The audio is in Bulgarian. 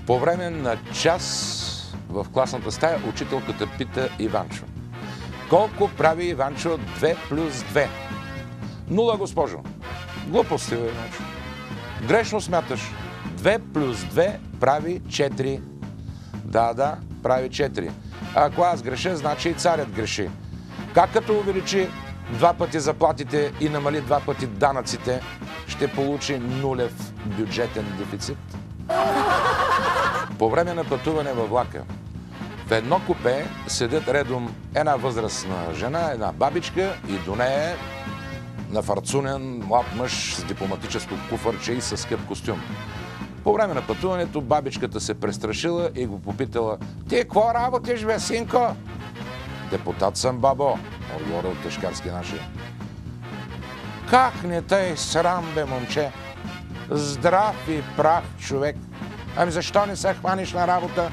По време на час в класната стая учителката пита Иванчо: колко прави, Иванчо, 2 плюс 2? 0, госпожо. Глупости, Иванчо. Грешно смяташ. 2 плюс 2 прави 4. Да, прави 4. А ако аз греша, значи и царят греши. Как като увеличи 2 пъти заплатите и намали 2 пъти данъците, ще получи нулев бюджетен дефицит? По време на пътуване във влака, в едно купе седят редом една възрастна жена, една бабичка и до нея нафарцунен млад мъж с дипломатическо куфърче и със скъп костюм. По време на пътуването бабичката се престрашила и го попитала: ти какво работиш, бе, синко? Депутат съм, бабо, отговорил тежкарски наши. Как не тъй срам, бе, момче? Здрав и прав човек. Ами защо не се хваниш на работа?